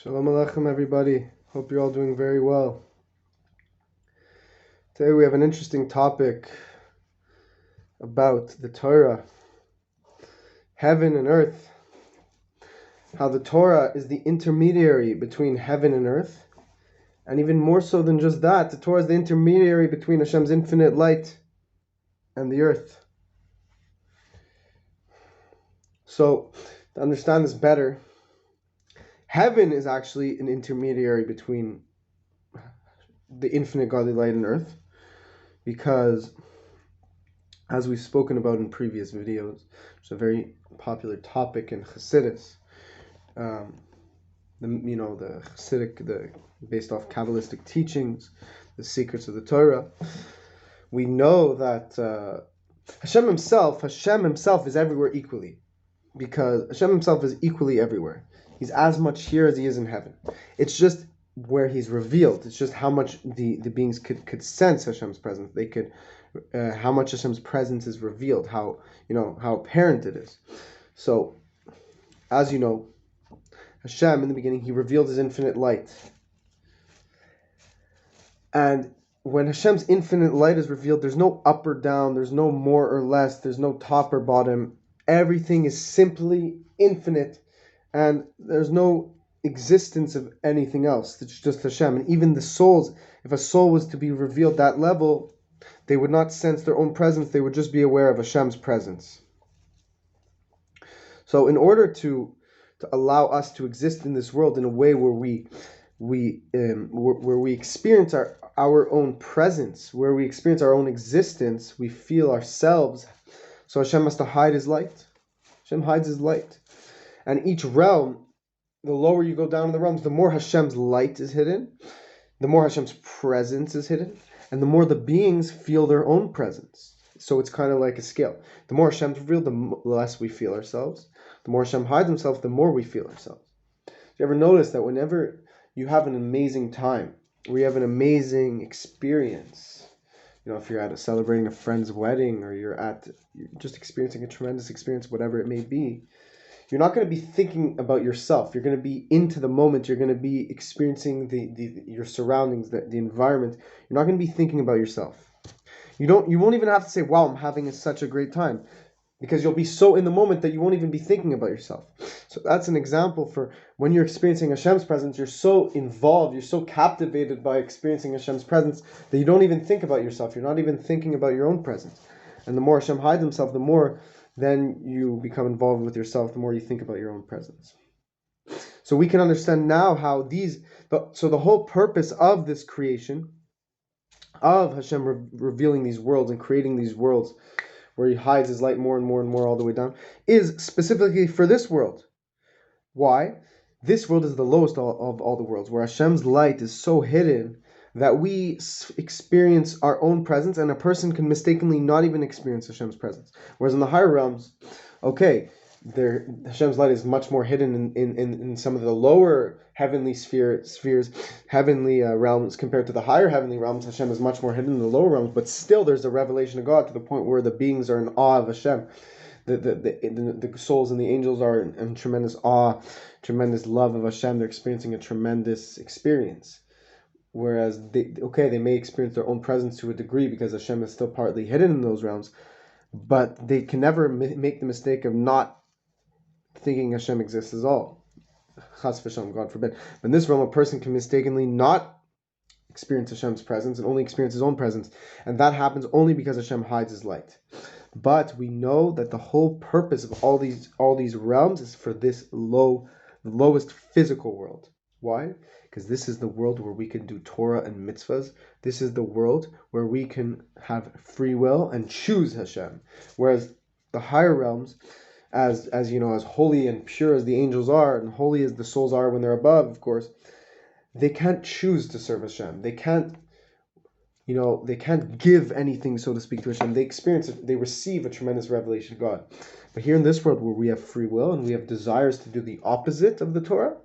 Shalom Aleichem, everybody. Hope you're all doing very well. Today we have an interesting topic about the Torah, heaven and earth. How the Torah is the intermediary between heaven and earth. And even more so than just that, the Torah is the intermediary between Hashem's infinite light and the earth. So, to understand this better, heaven is actually an intermediary between the infinite godly light and earth, because as we've spoken about in previous videos, it's a very popular topic in Hasidus. The Hasidic, based off Kabbalistic teachings, the secrets of the Torah. We know that Hashem himself is everywhere equally, because Hashem himself is equally everywhere. He's as much here as he is in heaven. It's just where he's revealed. It's just how much the beings could sense Hashem's presence. They could, how much Hashem's presence is revealed, how apparent it is. So, as you know, Hashem in the beginning, he revealed his infinite light. And when Hashem's infinite light is revealed, there's no up or down, there's no more or less, there's no top or bottom. Everything is simply infinite. And there's no existence of anything else. It's just Hashem. And even the souls, if a soul was to be revealed that level, they would not sense their own presence. They would just be aware of Hashem's presence. So in order to allow us to exist in this world in a way where we experience our own presence, where we experience our own existence, we feel ourselves. So Hashem has to hide his light. Hashem hides his light. And each realm, the lower you go down in the realms, the more Hashem's light is hidden, the more Hashem's presence is hidden, and the more the beings feel their own presence. So it's kind of like a scale. The more Hashem's revealed, the less we feel ourselves. The more Hashem hides himself, the more we feel ourselves. Do you ever notice that whenever you have an amazing time, or you have an amazing experience, if you're celebrating a friend's wedding, or you're just experiencing a tremendous experience, whatever it may be, you're not going to be thinking about yourself. You're going to be into the moment. You're going to be experiencing your surroundings, the environment. You're not going to be thinking about yourself. You won't even have to say, "Wow, I'm having such a great time," because you'll be so in the moment that you won't even be thinking about yourself. So that's an example for when you're experiencing Hashem's presence. You're so involved, you're so captivated by experiencing Hashem's presence that you don't even think about yourself. You're not even thinking about your own presence. And the more Hashem hides himself, the more then you become involved with yourself, the more you think about your own presence. So we can understand now how the whole purpose of this creation, of Hashem revealing these worlds and creating these worlds where he hides his light more and more and more all the way down, is specifically for this world. Why? This world is the lowest of all the worlds, where Hashem's light is so hidden that we experience our own presence, and a person can mistakenly not even experience Hashem's presence. Whereas in the higher realms, Hashem's light is much more hidden in some of the lower heavenly spheres, heavenly realms, compared to the higher heavenly realms. Hashem is much more hidden in the lower realms, but still there's a revelation of God to the point where the beings are in awe of Hashem. The souls and the angels are in tremendous awe, tremendous love of Hashem. They're experiencing a tremendous experience. Whereas they may experience their own presence to a degree because Hashem is still partly hidden in those realms, but they can never make the mistake of not thinking Hashem exists at all. Chas v'shalom, God forbid. But in this realm, a person can mistakenly not experience Hashem's presence and only experience his own presence, and that happens only because Hashem hides his light. But we know that the whole purpose of all these realms is for this lowest physical world. Why? Because this is the world where we can do Torah and mitzvahs. This is the world where we can have free will and choose Hashem. Whereas the higher realms, as holy and pure as the angels are, and holy as the souls are when they're above, of course, they can't choose to serve Hashem. They can't give anything, so to speak, to Hashem. They receive a tremendous revelation of God. But here in this world where we have free will and we have desires to do the opposite of the Torah,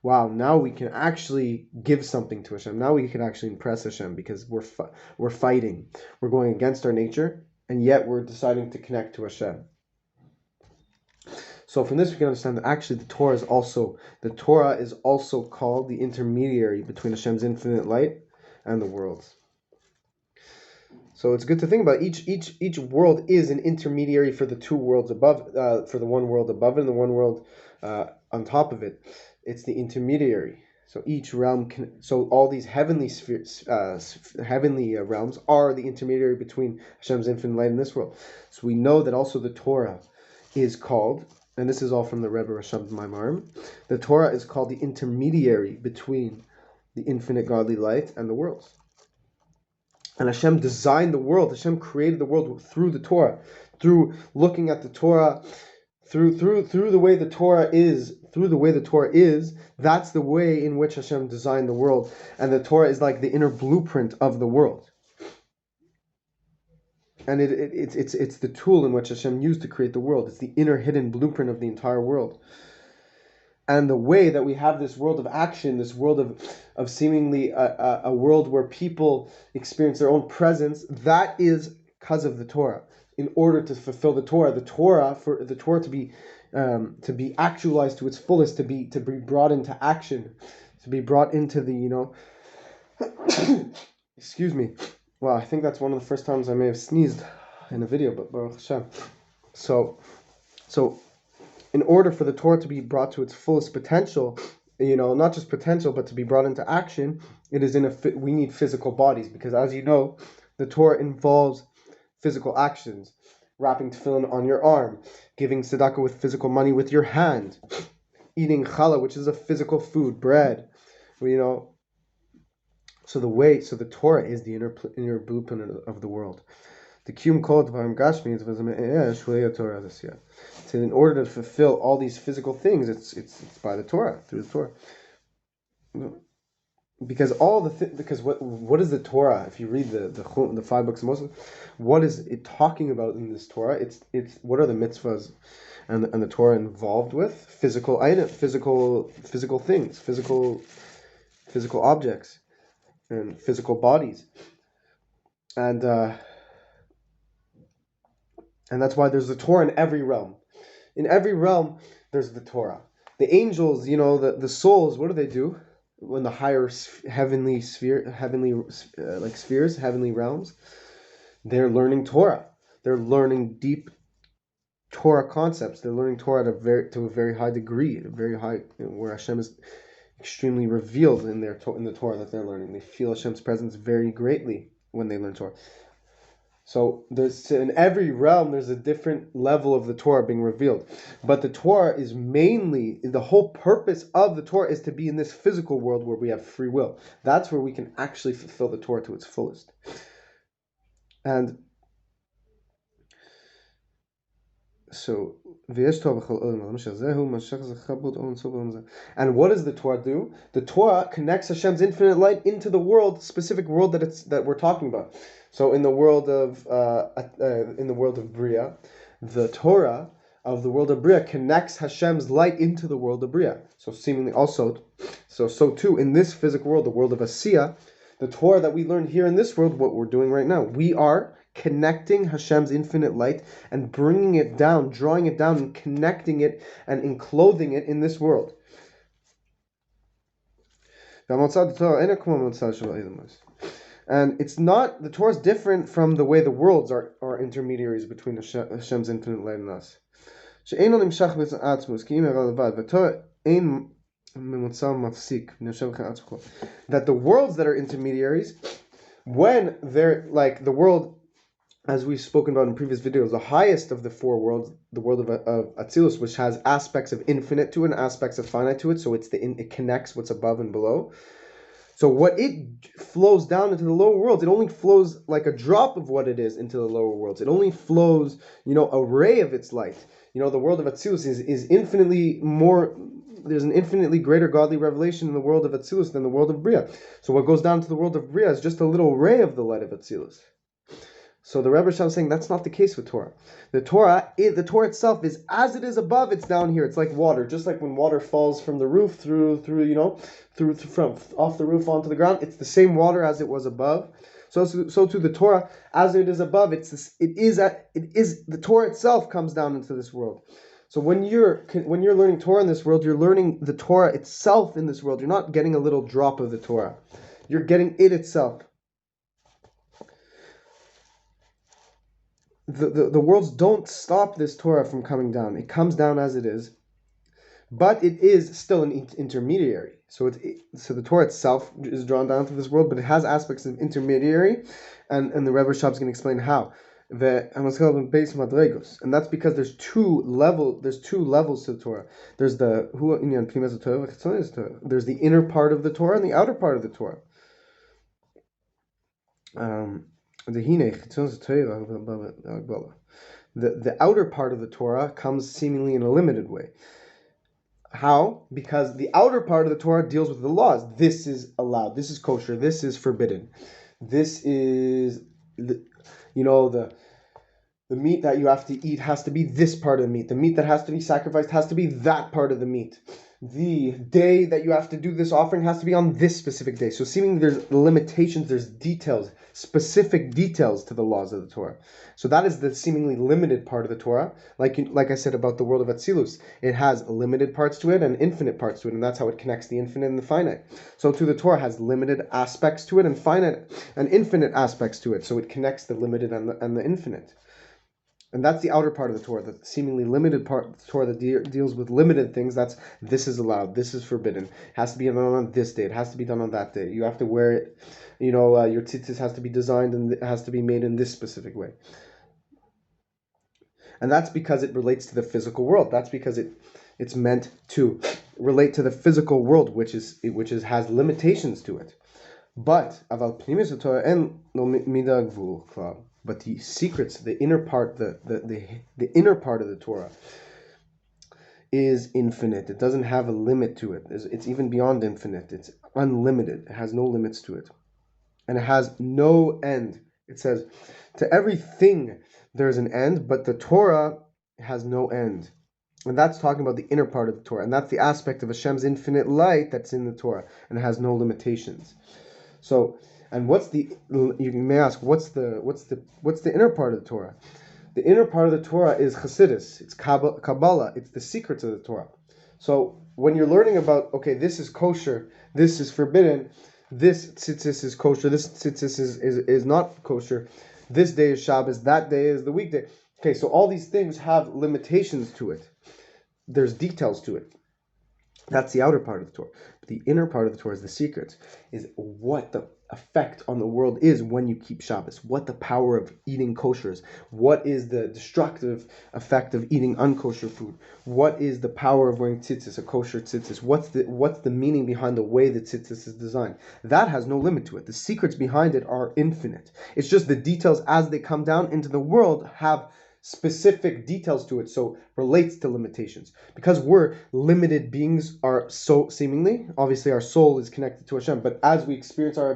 wow, now we can actually give something to Hashem. Now we can actually impress Hashem, because we're fighting. We're going against our nature, and yet we're deciding to connect to Hashem. So from this we can understand that actually the Torah is also called the intermediary between Hashem's infinite light and the worlds. So it's good to think about each world is an intermediary for the two worlds above, for the one world above it and the one world on top of it. It's the intermediary. So each realm so all these heavenly spheres, heavenly realms are the intermediary between Hashem's infinite light and this world. So we know that also the Torah is called, and this is all from the Rebbe Rasham's Maimarim, the Torah is called the intermediary between the infinite godly light and the worlds. And Hashem designed the world. Hashem created the world through the Torah, through looking at the Torah, through the way the Torah is. Through the way the Torah is, that's the way in which Hashem designed the world. And the Torah is like the inner blueprint of the world. And it's the tool in which Hashem used to create the world. It's the inner hidden blueprint of the entire world. And the way that we have this world of action, this world of seemingly a world where people experience their own presence, that is because of the Torah. In order to fulfill the Torah, for the Torah to be actualized to its fullest, to be brought into action, to be brought into the excuse me. Wow, I think that's one of the first times I may have sneezed in a video, but Baruch Hashem. So in order for the Torah to be brought to its fullest potential, not just potential, but to be brought into action, it is we need physical bodies, because as you know, the Torah involves physical actions. Wrapping tefillin on your arm, giving tzedakah with physical money with your hand, eating challah, which is a physical food, bread, So the Torah is the inner blueprint of the world. The kiyum kol dvarim gashmi Torah. So in order to fulfill all these physical things, it's by the Torah, through the Torah. Because what is the Torah? If you read the 5 books of Moses, what is it talking about in this Torah? It's what are the mitzvahs and the Torah involved with? Physical items, physical things, physical objects, and physical bodies, and that's why there's the Torah in every realm. In every realm, there's the Torah. The angels, the souls, what do? When the higher heavenly spheres, heavenly realms, they're learning Torah. They're learning deep Torah concepts. They're learning Torah to a very high degree, where Hashem is extremely revealed in the Torah that they're learning. They feel Hashem's presence very greatly when they learn Torah. So in every realm, there's a different level of the Torah being revealed. But the Torah is the whole purpose of the Torah is to be in this physical world where we have free will. That's where we can actually fulfill the Torah to its fullest. And so, and what does the Torah do? The Torah connects Hashem's infinite light into the world, specific world that we're talking about. So in the world of Bria, the Torah of the world of Bria connects Hashem's light into the world of Bria. So seemingly also, so too in this physical world, the world of Asiya, the Torah that we learn here in this world, what we're doing right now, we are connecting Hashem's infinite light and bringing it down, drawing it down, and connecting it and enclothing it in this world. And it's not, the Torah is different from the way the worlds are intermediaries between Hashem's infinite light and us. That the worlds that are intermediaries, when they're like the world, as we've spoken about in previous videos, the highest of the 4 worlds, the world of Atzilus, which has aspects of infinite to it and aspects of finite to it, so it connects what's above and below. So what it flows down into the lower worlds, it only flows like a drop of what it is into the lower worlds. It only flows, a ray of its light. The world of Atzilus is infinitely more, there's an infinitely greater godly revelation in the world of Atzilus than the world of Bria. So what goes down to the world of Bria is just a little ray of the light of Atzilus. So the Rebbe Sham is saying that's not the case with Torah. The Torah itself is as it is above, it's down here. It's like water, just like when water falls from the roof through from off the roof onto the ground. It's the same water as it was above. So to the Torah, as it is above, the Torah itself comes down into this world. So when you're learning Torah in this world, you're learning the Torah itself in this world. You're not getting a little drop of the Torah. You're getting it itself. The worlds don't stop this Torah from coming down. It comes down as it is, but it is still an intermediary. So the Torah itself is drawn down to this world, but it has aspects of intermediary, and the Rebbe Rashab is going to explain how. And that's because there's two levels to the Torah. There's there's the inner part of the Torah and the outer part of the Torah. The outer part of the Torah comes seemingly in a limited way. How? Because the outer part of the Torah deals with the laws. This is allowed. This is kosher. This is forbidden. This is the meat that you have to eat has to be this part of the meat. The meat that has to be sacrificed has to be that part of the meat. The day that you have to do this offering has to be on this specific day. So seemingly there's limitations, there's details, specific details to the laws of the Torah. So that is the seemingly limited part of the Torah. Like I said about the world of Atzilus, it has limited parts to it and infinite parts to it, and that's how it connects the infinite and the finite. So too the Torah has limited aspects to it and finite and infinite aspects to it. So it connects the limited and the infinite. And that's the outer part of the Torah, the seemingly limited part of the Torah that deals with limited things. This is allowed, this is forbidden. It has to be done on this day, it has to be done on that day. You have to wear it, your tzitzis has to be designed and it has to be made in this specific way. And that's because it relates to the physical world. That's because it's meant to relate to the physical world, which has limitations to it. But But the secrets, the inner part, the inner part of the Torah is infinite. It doesn't have a limit to it. It's even beyond infinite. It's unlimited. It has no limits to it. And it has no end. It says, to everything there's an end, but the Torah has no end. And that's talking about the inner part of the Torah. And that's the aspect of Hashem's infinite light that's in the Torah. And it has no limitations. So, and you may ask, what's the inner part of the Torah? The inner part of the Torah is Chassidus, it's Kabbalah, it's the secrets of the Torah. So when you're learning about, okay, this is kosher, this is forbidden, this tzitzis is kosher, this tzitzis is not kosher, this day is Shabbos, that day is the weekday. Okay, so all these things have limitations to it. There's details to it. That's the outer part of the Torah. But the inner part of the Torah is the secrets, is what the effect on the world is when you keep Shabbos, what the power of eating kosher is, what is the destructive effect of eating unkosher food, what is the power of wearing tzitzis, a kosher tzitzis, what's the meaning behind the way the tzitzis is designed. That has no limit to it. The secrets behind it are infinite. It's just the details as they come down into the world have specific details to it, so relates to limitations. Because we're limited beings, are so seemingly, obviously our soul is connected to Hashem, but as we experience our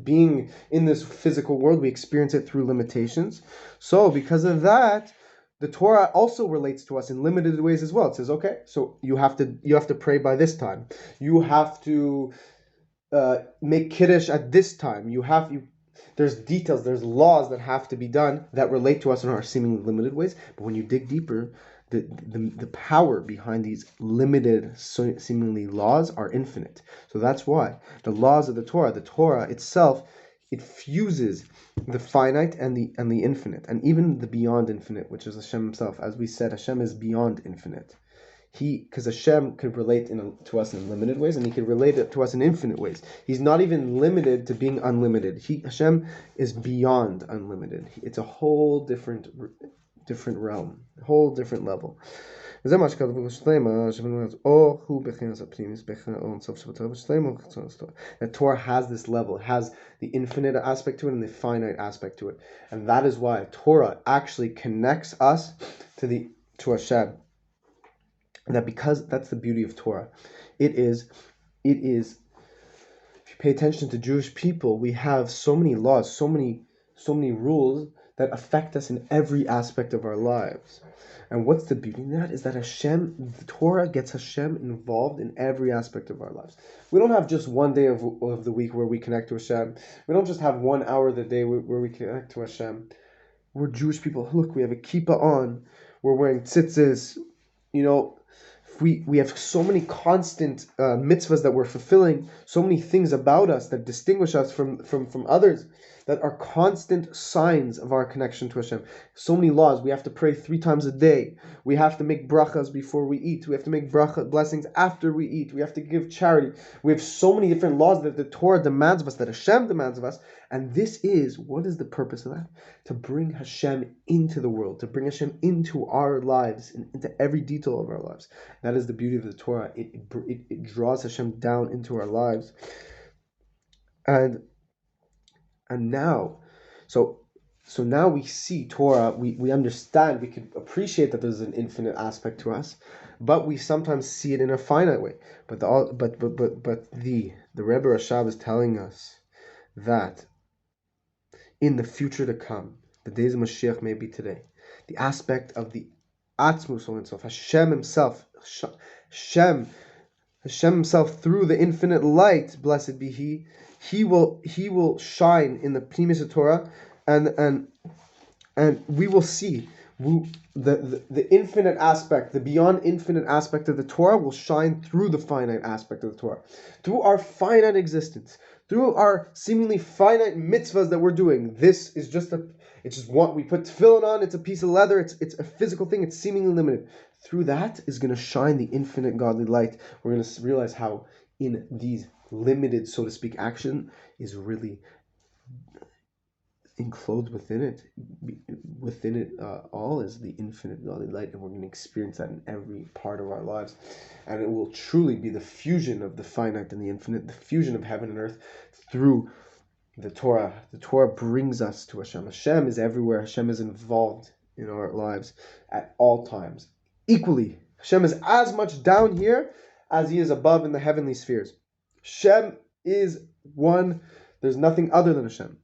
being in this physical world, we experience it through limitations. So because of that, the Torah also relates to us in limited ways as well. It says, okay, so you have to pray by this time. You have to make kiddush at this time. There's details, there's laws that have to be done that relate to us in our seemingly limited ways. But when you dig deeper, the power behind these limited, seemingly laws are infinite. So that's why the laws of the Torah itself, it fuses the finite and the infinite, and even the beyond infinite, which is Hashem himself. As we said, Hashem is beyond infinite. Because Hashem could relate to us in limited ways, and He could relate it to us in infinite ways. He's not even limited to being unlimited. Hashem is beyond unlimited. It's a whole different realm, a whole different level. The Torah has this level. It has the infinite aspect to it and the finite aspect to it, and that is why Torah actually connects us to Hashem. And because that's the beauty of Torah. It is, if you pay attention to Jewish people, we have so many laws, so many rules that affect us in every aspect of our lives. And what's the beauty in that? Is that the Torah gets Hashem involved in every aspect of our lives. We don't have just one day of the week where we connect to Hashem. We don't just have 1 hour of the day where we connect to Hashem. We're Jewish people. Look, we have a kippah on. we're wearing tzitzis, we have so many constant mitzvahs that we're fulfilling, so many things about us that distinguish us from others, that are constant signs of our connection to Hashem. So many laws. We have to pray 3 times a day. We have to make brachas before we eat. We have to make blessings after we eat. We have to give charity. We have so many different laws that the Torah demands of us, that Hashem demands of us. And what is the purpose of that? To bring Hashem into the world, to bring Hashem into our lives, and into every detail of our lives. That is the beauty of the Torah. It draws Hashem down into our lives. And now, so now we see Torah, we understand, we can appreciate that there's an infinite aspect to us, but we sometimes see it in a finite way. But the Rebbe Rashab is telling us that in the future to come, the days of Mashiach may be today, the aspect of the Atzmus Himself, Hashem Himself through the infinite light, blessed be He will shine in the Pnimis Torah, and we will see the infinite aspect, the beyond infinite aspect of the Torah will shine through the finite aspect of the Torah, through our finite existence, through our seemingly finite mitzvahs that we're doing. This is it's just what we put tefillin on. It's a piece of leather. It's a physical thing. It's seemingly limited. Through that is going to shine the infinite godly light. We're going to realize how in these limited, so to speak, action is really enclosed within it all is the infinite godly light, and we're going to experience that in every part of our lives, and it will truly be the fusion of the finite and the infinite, the fusion of heaven and earth through the Torah. The Torah brings us to Hashem. Hashem is everywhere. Hashem is involved in our lives at all times equally. Hashem is as much down here as He is above in the heavenly spheres. Hashem is one. There's nothing other than Hashem.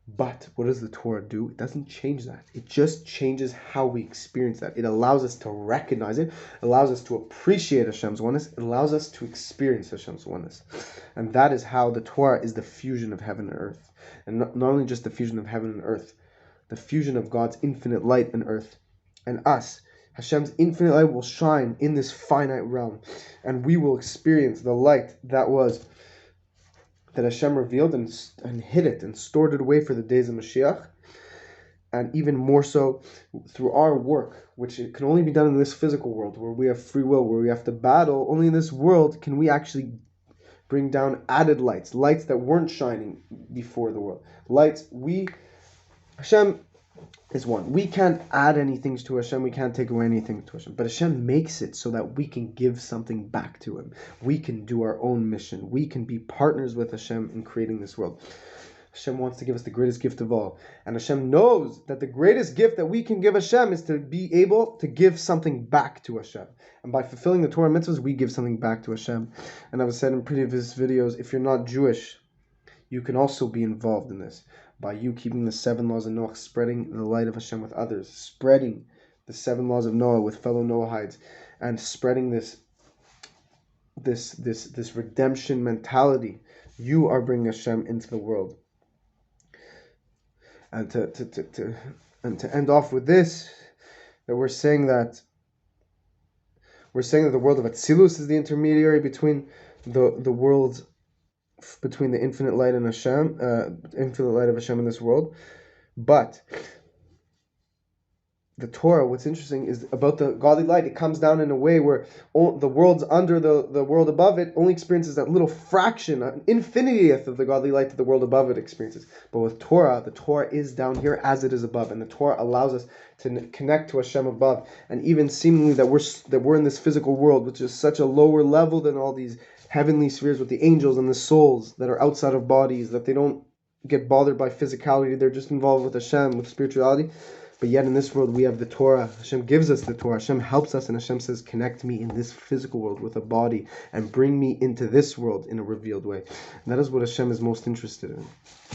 But what does the Torah do? It doesn't change that. It just changes how we experience that. It allows us to recognize it. It allows us to appreciate Hashem's oneness. It allows us to experience Hashem's oneness. And that is how the Torah is the fusion of heaven and earth. And not only just the fusion of heaven and earth, the fusion of God's infinite light and earth and us. Hashem's infinite light will shine in this finite realm, and we will experience the light that Hashem revealed and hid it and stored it away for the days of Mashiach, and even more so through our work, which it can only be done in this physical world where we have free will, where we have to battle. Only in this world can we actually bring down added lights that weren't shining before the world. Hashem is one. We can't add anything to Hashem. We can't take away anything to Hashem. But Hashem makes it so that we can give something back to Him. We can do our own mission. We can be partners with Hashem in creating this world. Hashem wants to give us the greatest gift of all. And Hashem knows that the greatest gift that we can give Hashem is to be able to give something back to Hashem. And by fulfilling the Torah mitzvahs, we give something back to Hashem. And I've said in previous videos, if you're not Jewish, you can also be involved in this. By you keeping the 7 laws of Noah, spreading the light of Hashem with others, spreading the 7 laws of Noah with fellow Noahites, and spreading this redemption mentality, you are bringing Hashem into the world. And to end off with this, that we're saying that the world of Atzilus is the intermediary between the worlds, between the infinite light and Hashem, infinite light of Hashem in this world. But the Torah, what's interesting is about the godly light, it comes down in a way where the worlds under the world above it only experiences that little fraction, an infinitieth of the godly light that the world above it experiences. But with Torah, the Torah is down here as it is above, and the Torah allows us to connect to Hashem above, and even seemingly that we're in this physical world, which is such a lower level than all these heavenly spheres with the angels and the souls that are outside of bodies, that they don't get bothered by physicality, they're just involved with Hashem, with spirituality. But yet in this world we have the Torah. Hashem gives us the Torah. Hashem helps us, and Hashem says, connect me in this physical world with a body and bring me into this world in a revealed way. And that is what Hashem is most interested in.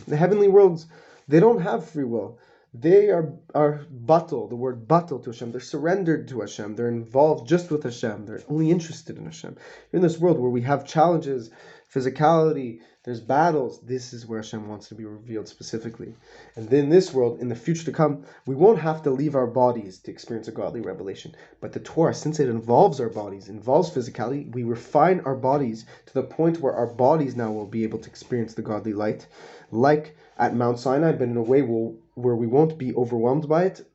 The heavenly worlds, they don't have free will. They are batal, the word batal to Hashem. They're surrendered to Hashem. They're involved just with Hashem. They're only interested in Hashem. In this world where we have challenges, physicality, there's battles, this is where Hashem wants to be revealed specifically. And then this world, in the future to come, we won't have to leave our bodies to experience a godly revelation. But the Torah, since it involves our bodies, involves physicality, we refine our bodies to the point where our bodies now will be able to experience the godly light, like at Mount Sinai, but in a way where we won't be overwhelmed by it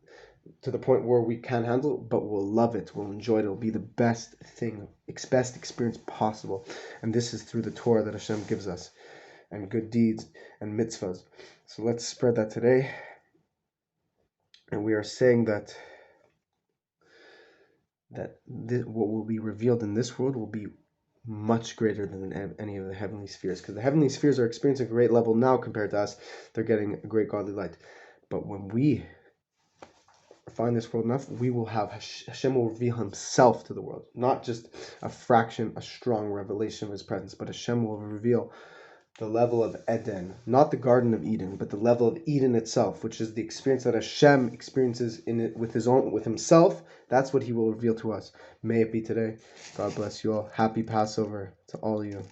to the point where we can't handle it, but we'll love it, we'll enjoy it, it'll be the best experience possible. And this is through the Torah that Hashem gives us, and good deeds and mitzvahs. So let's spread that today. And we are saying that what will be revealed in this world will be much greater than any of the heavenly spheres, because the heavenly spheres are experiencing a great level now compared to us. They're getting a great godly light. But when we find this world enough, we will have Hashem will reveal Himself to the world, not just a strong revelation of His presence, but Hashem will reveal the level of Eden, not the Garden of Eden, but the level of Eden itself, which is the experience that Hashem experiences in it with Himself. That's what He will reveal to us. May it be today. God bless you all. Happy Passover to all of you.